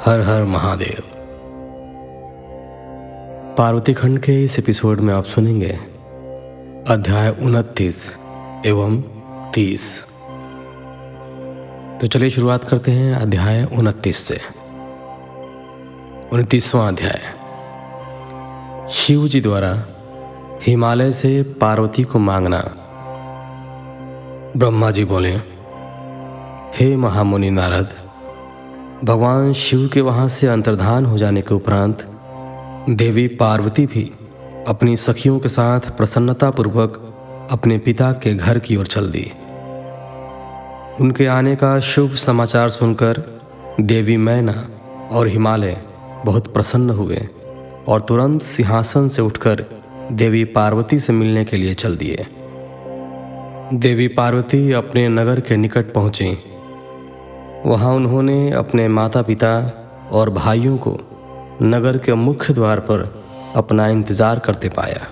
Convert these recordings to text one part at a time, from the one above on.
हर हर महादेव। पार्वती खंड के इस एपिसोड में आप सुनेंगे अध्याय 29 एवं 30। तो चलिए शुरुआत करते हैं अध्याय 29 से। 29वां अध्याय। शिव जी द्वारा हिमालय से पार्वती को मांगना। ब्रह्मा जी बोले, हे महामुनि नारद, भगवान शिव के वहाँ से अंतर्धान हो जाने के उपरांत देवी पार्वती भी अपनी सखियों के साथ प्रसन्नतापूर्वक अपने पिता के घर की ओर चल दी। उनके आने का शुभ समाचार सुनकर देवी मैना और हिमालय बहुत प्रसन्न हुए और तुरंत सिंहासन से उठकर देवी पार्वती से मिलने के लिए चल दिए। देवी पार्वती अपने नगर के निकट पहुँची। वहाँ उन्होंने अपने माता पिता और भाइयों को नगर के मुख्य द्वार पर अपना इंतजार करते पाया।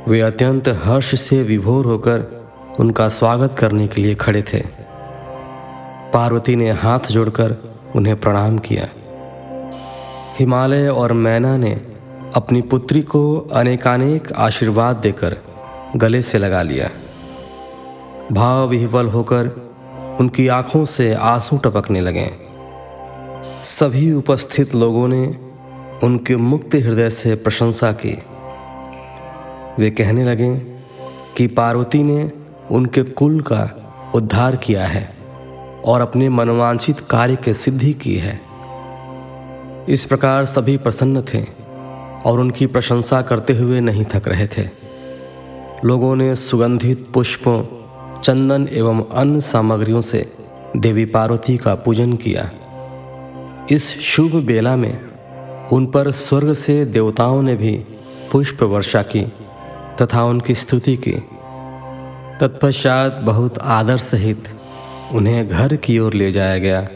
वे अत्यंत हर्ष से विभोर होकर उनका स्वागत करने के लिए खड़े थे। पार्वती ने हाथ जोड़कर उन्हें प्रणाम किया। हिमालय और मैना ने अपनी पुत्री को अनेकानेक आशीर्वाद देकर गले से लगा लिया। भाव विह्वल होकर उनकी आंखों से आंसू टपकने लगे। सभी उपस्थित लोगों ने उनके मुक्त हृदय से प्रशंसा की। वे कहने लगे कि पार्वती ने उनके कुल का उद्धार किया है और अपने मनोवांछित कार्य की सिद्धि की है। इस प्रकार सभी प्रसन्न थे और उनकी प्रशंसा करते हुए नहीं थक रहे थे। लोगों ने सुगंधित पुष्पों, चंदन एवं अन्य सामग्रियों से देवी पार्वती का पूजन किया। इस शुभ बेला में उन पर स्वर्ग से देवताओं ने भी पुष्प वर्षा की तथा उनकी स्तुति की। तत्पश्चात बहुत आदर सहित उन्हें घर की ओर ले जाया गया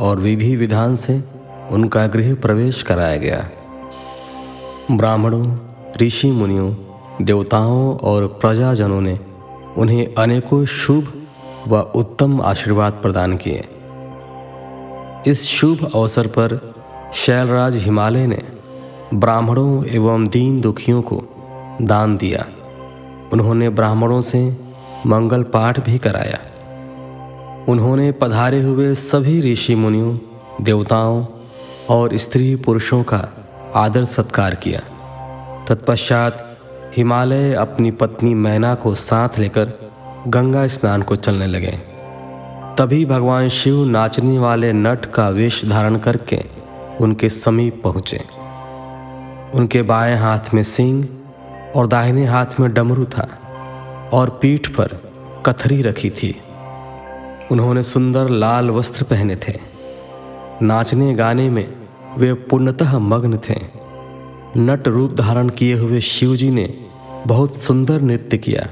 और विधि विधान से उनका गृह प्रवेश कराया गया। ब्राह्मणों, ऋषि मुनियों, देवताओं और प्रजाजनों ने उन्हें अनेकों शुभ व उत्तम आशीर्वाद प्रदान किए। इस शुभ अवसर पर शैलराज हिमालय ने ब्राह्मणों एवं दीन दुखियों को दान दिया। उन्होंने ब्राह्मणों से मंगल पाठ भी कराया। उन्होंने पधारे हुए सभी ऋषि मुनियों, देवताओं और स्त्री पुरुषों का आदर सत्कार किया। तत्पश्चात हिमालय अपनी पत्नी मैना को साथ लेकर गंगा स्नान को चलने लगे। तभी भगवान शिव नाचने वाले नट का वेश धारण करके उनके समीप पहुँचे। उनके बाएं हाथ में सिंह और दाहिने हाथ में डमरू था और पीठ पर कथरी रखी थी। उन्होंने सुंदर लाल वस्त्र पहने थे। नाचने गाने में वे पूर्णतः मग्न थे। नट रूप धारण किए हुए शिवजी ने बहुत सुंदर नृत्य किया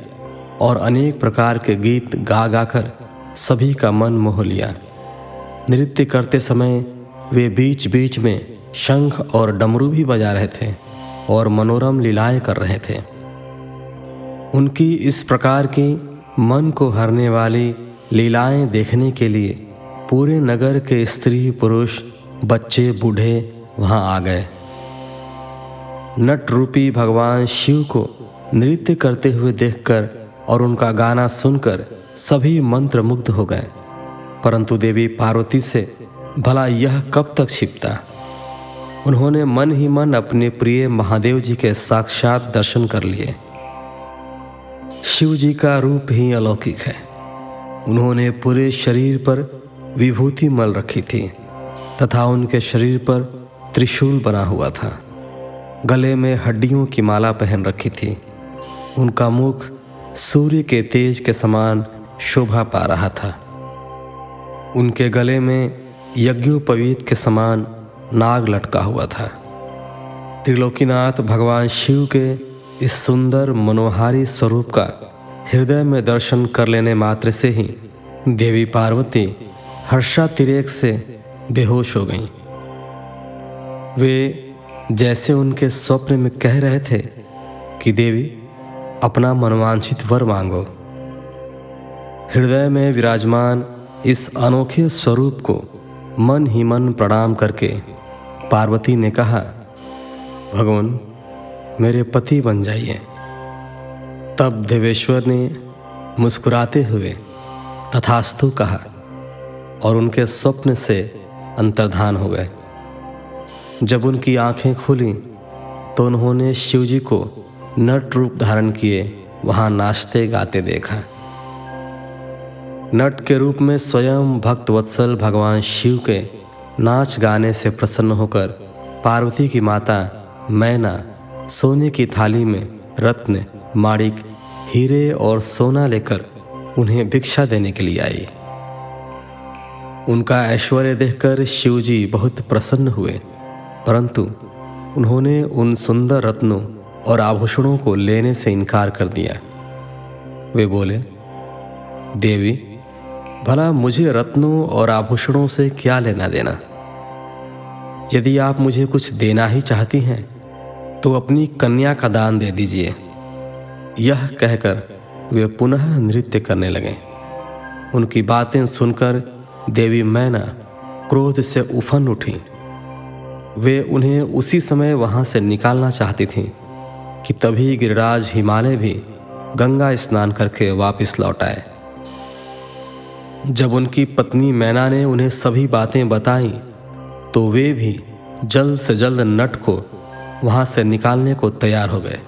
और अनेक प्रकार के गीत गा गाकर सभी का मन मोह लिया। नृत्य करते समय वे बीच बीच में शंख और डमरू भी बजा रहे थे और मनोरम लीलाएं कर रहे थे। उनकी इस प्रकार की मन को हरने वाली लीलाएं देखने के लिए पूरे नगर के स्त्री पुरुष, बच्चे बूढ़े वहां आ गए। नट रूपी भगवान शिव को नृत्य करते हुए देखकर और उनका गाना सुनकर सभी मंत्रमुग्ध हो गए। परंतु देवी पार्वती से भला यह कब तक छिपता। उन्होंने मन ही मन अपने प्रिय महादेव जी के साक्षात दर्शन कर लिए। शिव जी का रूप ही अलौकिक है। उन्होंने पूरे शरीर पर विभूति मल रखी थी तथा उनके शरीर पर त्रिशूल बना हुआ था। गले में हड्डियों की माला पहन रखी थी। उनका मुख सूर्य के तेज के समान शोभा पा रहा था। उनके गले में यज्ञोपवीत के समान नाग लटका हुआ था। त्रिलोकीनाथ भगवान शिव के इस सुंदर मनोहारी स्वरूप का हृदय में दर्शन कर लेने मात्र से ही देवी पार्वती हर्षातिरेक से बेहोश हो गईं। वे जैसे उनके स्वप्न में कह रहे थे कि देवी, अपना मनोवांछित वर मांगो। हृदय में विराजमान इस अनोखे स्वरूप को मन ही मन प्रणाम करके पार्वती ने कहा, भगवान मेरे पति बन जाइए। तब देवेश्वर ने मुस्कुराते हुए तथास्तु कहा और उनके स्वप्न से अंतर्धान हो गए। जब उनकी आंखें खुली तो उन्होंने शिवजी को नट रूप धारण किए वहां नाचते गाते देखा। नट के रूप में स्वयं भक्त वत्सल भगवान शिव के नाच गाने से प्रसन्न होकर पार्वती की माता मैना सोने की थाली में रत्न, माणिक, हीरे और सोना लेकर उन्हें भिक्षा देने के लिए आई। उनका ऐश्वर्य देखकर शिवजी बहुत प्रसन्न हुए, परंतु उन्होंने उन सुंदर रत्नों और आभूषणों को लेने से इनकार कर दिया। वे बोले, देवी भला मुझे रत्नों और आभूषणों से क्या लेना देना? यदि आप मुझे कुछ देना ही चाहती हैं तो अपनी कन्या का दान दे दीजिए। यह कहकर वे पुनः नृत्य करने लगे। उनकी बातें सुनकर देवी मैना क्रोध से उफन उठी। वे उन्हें उसी समय वहां से निकालना चाहती थीं कि तभी गिरिराज हिमालय भी गंगा स्नान करके वापस लौट आए। जब उनकी पत्नी मैना ने उन्हें सभी बातें बताईं तो वे भी जल्द से जल्द नट को वहां से निकालने को तैयार हो गए।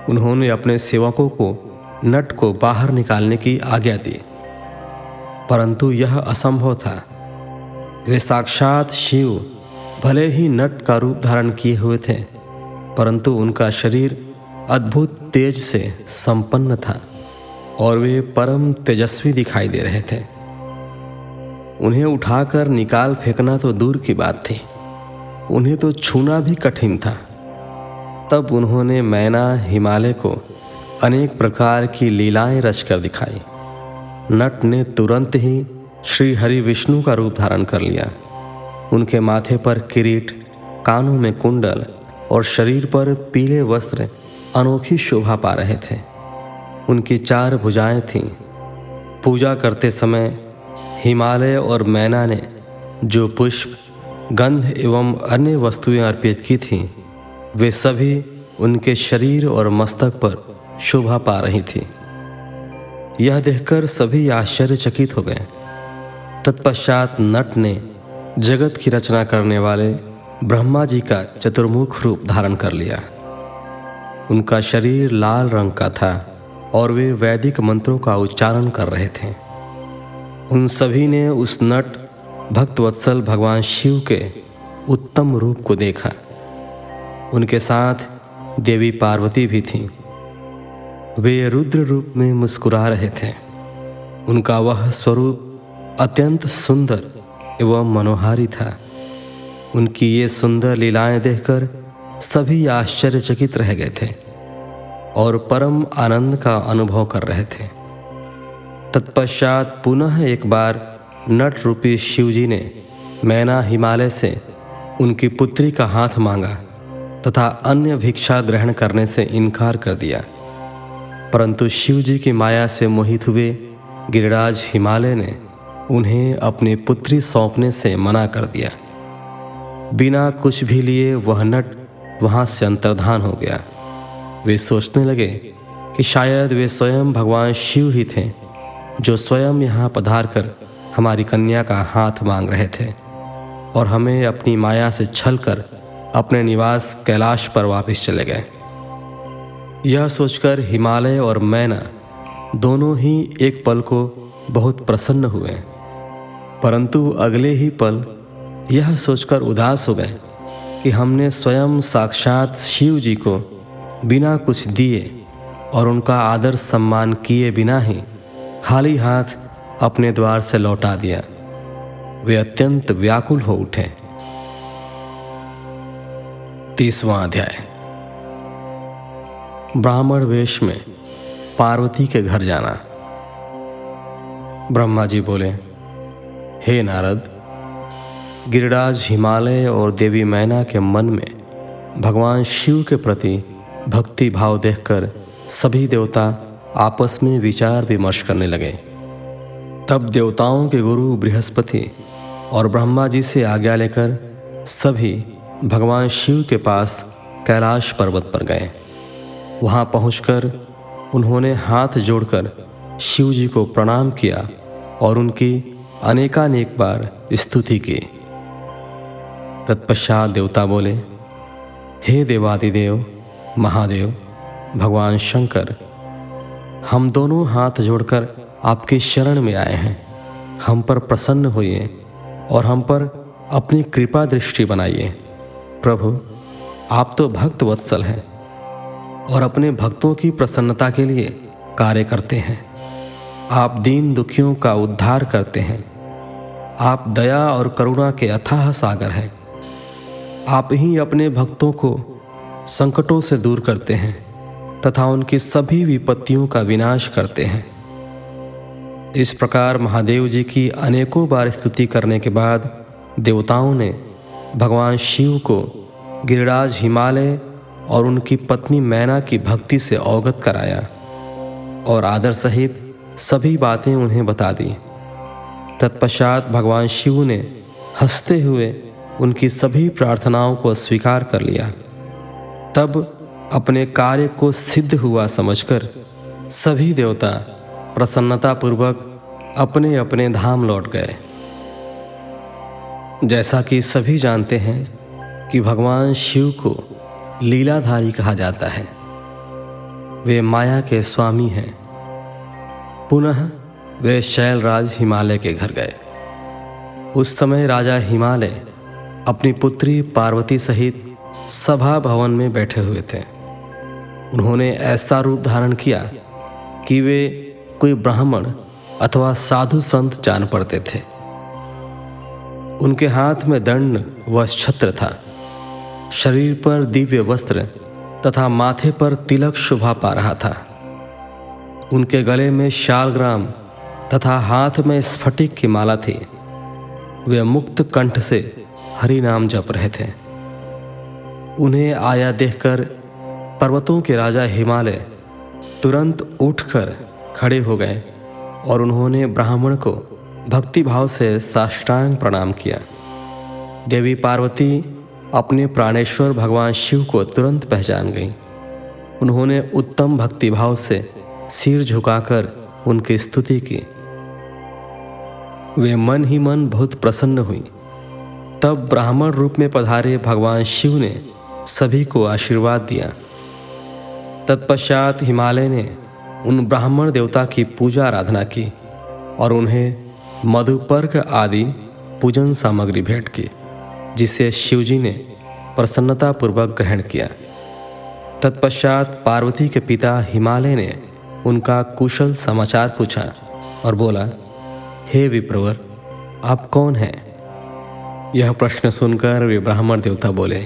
उन्होंने अपने सेवकों को नट को बाहर निकालने की आज्ञा दी, परंतु यह असंभव था। वे साक्षात शिव भले ही नट का रूप धारण किए हुए थे, परंतु उनका शरीर अद्भुत तेज से संपन्न था और वे परम तेजस्वी दिखाई दे रहे थे। उन्हें उठाकर निकाल फेंकना तो दूर की बात थी, उन्हें तो छूना भी कठिन था। तब उन्होंने मैना हिमालय को अनेक प्रकार की लीलाएं रचकर दिखाई। नट ने तुरंत ही श्री हरि विष्णु का रूप धारण कर लिया। उनके माथे पर किरीट, कानों में कुंडल और शरीर पर पीले वस्त्र अनोखी शोभा पा रहे थे। उनकी 4 भुजाएं थीं। पूजा करते समय हिमालय और मैना ने जो पुष्प, गंध एवं अन्य वस्तुएं अर्पित की थीं, वे सभी उनके शरीर और मस्तक पर शोभा पा रही थी। यह देखकर सभी आश्चर्यचकित हो गए। तत्पश्चात नट ने जगत की रचना करने वाले ब्रह्मा जी का चतुर्मुख रूप धारण कर लिया। उनका शरीर लाल रंग का था और वे वैदिक मंत्रों का उच्चारण कर रहे थे। उन सभी ने उस नट भक्तवत्सल भगवान शिव के उत्तम रूप को देखा। उनके साथ देवी पार्वती भी थीं। वे रुद्र रूप में मुस्कुरा रहे थे। उनका वह स्वरूप अत्यंत सुंदर एवं मनोहारी था। उनकी ये सुंदर लीलाएं देखकर सभी आश्चर्यचकित रह गए थे और परम आनंद का अनुभव कर रहे थे। तत्पश्चात पुनः एक बार नट रूपी शिवजी ने मैना हिमालय से उनकी पुत्री का हाथ मांगा तथा अन्य भिक्षा ग्रहण करने से इनकार कर दिया, परंतु शिवजी की माया से मोहित हुए गिरिराज हिमालय ने उन्हें अपनी पुत्री सौंपने से मना कर दिया। बिना कुछ भी लिए वह नट वहां से अंतर्धान हो गया। वे सोचने लगे कि शायद वे स्वयं भगवान शिव ही थे जो स्वयं यहाँ पधार कर हमारी कन्या का हाथ मांग रहे थे और हमें अपनी माया से छल कर अपने निवास कैलाश पर वापस चले गए। यह सोचकर हिमालय और मैना दोनों ही एक पल को बहुत प्रसन्न हुए, परंतु अगले ही पल यह सोचकर उदास हो गए कि हमने स्वयं साक्षात शिव जी को बिना कुछ दिए और उनका आदर सम्मान किए बिना ही खाली हाथ अपने द्वार से लौटा दिया। वे अत्यंत व्याकुल हो उठे। 30वां अध्याय। ब्राह्मण वेश में पार्वती के घर जाना। ब्रह्मा जी बोले, हे नारद, गिरिराज हिमालय और देवी मैना के मन में भगवान शिव के प्रति भक्ति भाव देखकर सभी देवता आपस में विचार विमर्श करने लगे। तब देवताओं के गुरु बृहस्पति और ब्रह्मा जी से आज्ञा लेकर सभी भगवान शिव के पास कैलाश पर्वत पर गए। वहाँ पहुंचकर उन्होंने हाथ जोड़कर शिव जी को प्रणाम किया और उनकी अनेकानेक बार स्तुति की। तत्पश्चात देवता बोले, हे देवादिदेव महादेव भगवान शंकर, हम दोनों हाथ जोड़कर आपकी शरण में आए हैं। हम पर प्रसन्न होइए और हम पर अपनी कृपा दृष्टि बनाइए। प्रभु, आप तो भक्त वत्सल हैं और अपने भक्तों की प्रसन्नता के लिए कार्य करते हैं। आप दीन दुखियों का उद्धार करते हैं। आप दया और करुणा के अथाह सागर हैं। आप ही अपने भक्तों को संकटों से दूर करते हैं तथा उनकी सभी विपत्तियों का विनाश करते हैं। इस प्रकार महादेव जी की अनेकों बार स्तुति करने के बाद देवताओं ने भगवान शिव को गिरिराज हिमालय और उनकी पत्नी मैना की भक्ति से अवगत कराया और आदर सहित सभी बातें उन्हें बता दी। तत्पश्चात भगवान शिव ने हंसते हुए उनकी सभी प्रार्थनाओं को स्वीकार कर लिया। तब अपने कार्य को सिद्ध हुआ समझकर सभी देवता प्रसन्नतापूर्वक अपने अपने धाम लौट गए। जैसा कि सभी जानते हैं कि भगवान शिव को लीलाधारी कहा जाता है। वे माया के स्वामी हैं। पुनः वे शैलराज हिमालय के घर गए। उस समय राजा हिमालय अपनी पुत्री पार्वती सहित सभा भवन में बैठे हुए थे। उन्होंने ऐसा रूप धारण किया कि वे कोई ब्राह्मण अथवा साधु संत जान पड़ते थे। उनके हाथ में दंड व छत्र था। शरीर पर दिव्य वस्त्र तथा माथे पर तिलक शोभा पा रहा था। उनके गले में शालग्राम तथा हाथ में स्फटिक की माला थी। वे मुक्त कंठ से हरि नाम जप रहे थे। उन्हें आया देखकर पर्वतों के राजा हिमालय तुरंत उठकर खड़े हो गए और उन्होंने ब्राह्मण को भक्तिभाव से साष्टांग प्रणाम किया। देवी पार्वती अपने प्राणेश्वर भगवान शिव को तुरंत पहचान गई। उन्होंने उत्तम भक्तिभाव से सिर झुकाकर उनकी स्तुति की। वे मन ही मन बहुत प्रसन्न हुई। तब ब्राह्मण रूप में पधारे भगवान शिव ने सभी को आशीर्वाद दिया। तत्पश्चात हिमालय ने उन ब्राह्मण देवता की पूजा आराधना की और उन्हें मधुपर्क आदि पूजन सामग्री भेंट की, जिसे शिवजी ने प्रसन्नतापूर्वक ग्रहण किया। तत्पश्चात पार्वती के पिता हिमालय ने उनका कुशल समाचार पूछा और बोला, हे विप्रवर, आप कौन हैं? यह प्रश्न सुनकर वे ब्राह्मण देवता बोले,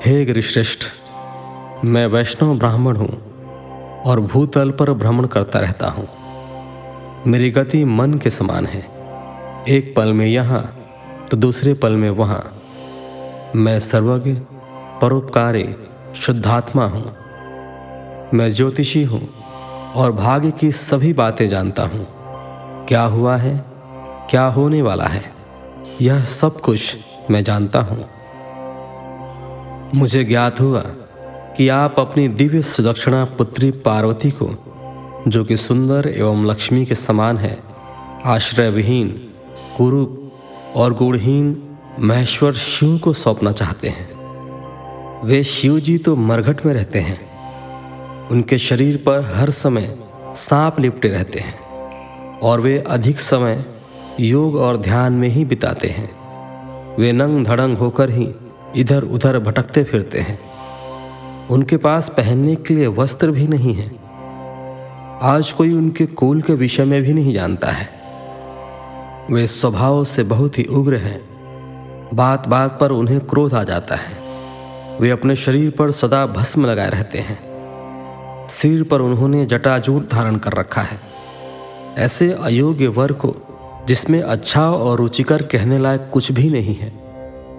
हे गिरिश्रेष्ठ, मैं वैष्णव ब्राह्मण हूँ और भूतल पर भ्रमण करता रहता हूँ। मेरी गति मन के समान है। एक पल में यहाँ तो दूसरे पल में वहाँ। मैं सर्वज्ञ, परोपकारी, शुद्धात्मा हूँ। मैं ज्योतिषी हूँ और भाग्य की सभी बातें जानता हूँ। क्या हुआ है, क्या होने वाला है, यह सब कुछ मैं जानता हूँ। मुझे ज्ञात हुआ कि आप अपनी दिव्य सुदक्षिणा पुत्री पार्वती को, जो कि सुंदर एवं लक्ष्मी के समान है, आश्रय विहीन, कुरूप और गुणहीन महेश्वर शिव को सौंपना चाहते हैं। वे शिव जी तो मरघट में रहते हैं। उनके शरीर पर हर समय सांप लिपटे रहते हैं और वे अधिक समय योग और ध्यान में ही बिताते हैं। वे नंग धड़ंग होकर ही इधर उधर भटकते फिरते हैं। उनके पास पहनने के लिए वस्त्र भी नहीं है। आज कोई उनके कुल के विषय में भी नहीं जानता है। वे स्वभाव से बहुत ही उग्र हैं। बात बात पर उन्हें क्रोध आ जाता है। वे अपने शरीर पर सदा भस्म लगाए रहते हैं। सिर पर उन्होंने जटाजूट धारण कर रखा है। ऐसे अयोग्य वर को, जिसमें अच्छा और रुचिकर कहने लायक कुछ भी नहीं है,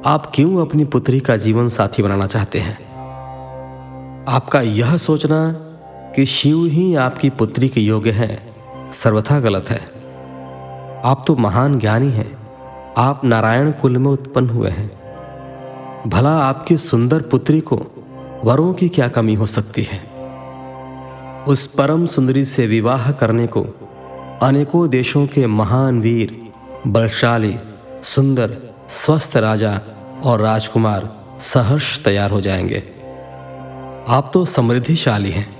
आप क्यों अपनी पुत्री का जीवन साथी बनाना चाहते हैं? आपका यह सोचना कि शिव ही आपकी पुत्री के योग्य है सर्वथा गलत है। आप तो महान ज्ञानी हैं आप नारायण कुल में उत्पन्न हुए हैं। भला आपकी सुंदर पुत्री को वरों की क्या कमी हो सकती है? उस परम सुंदरी से विवाह करने को अनेकों देशों के महान वीर, बलशाली, सुंदर, स्वस्थ राजा और राजकुमार सहर्ष तैयार हो जाएंगे। आप तो समृद्धिशाली हैं।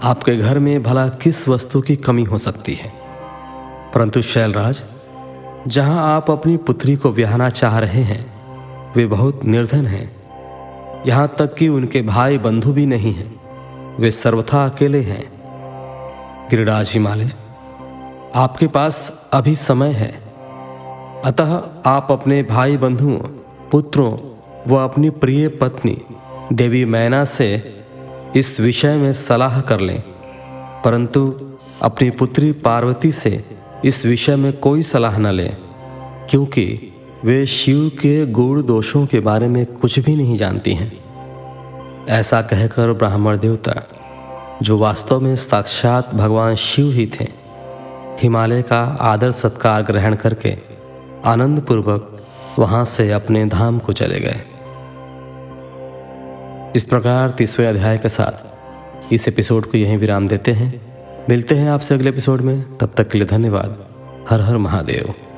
आपके घर में भला किस वस्तु की कमी हो सकती है? परंतु शैलराज, जहां आप अपनी पुत्री को ब्याहना चाह रहे हैं वे बहुत निर्धन हैं। यहां तक कि उनके भाई बंधु भी नहीं हैं। वे सर्वथा अकेले हैं। गिरिराज हिमालय, आपके पास अभी समय है। अतः आप अपने भाई बंधुओं, पुत्रों व अपनी प्रिय पत्नी देवी मैना से इस विषय में सलाह कर लें, परंतु अपनी पुत्री पार्वती से इस विषय में कोई सलाह न लें, क्योंकि वे शिव के गूढ़ दोषों के बारे में कुछ भी नहीं जानती हैं। ऐसा कहकर ब्राह्मण देवता, जो वास्तव में साक्षात भगवान शिव ही थे, हिमालय का आदर सत्कार ग्रहण करके आनंदपूर्वक वहां से अपने धाम को चले गए। इस प्रकार 30वें अध्याय के साथ इस एपिसोड को यहीं विराम देते हैं। मिलते हैं आपसे अगले एपिसोड में। तब तक के लिए धन्यवाद। हर हर महादेव।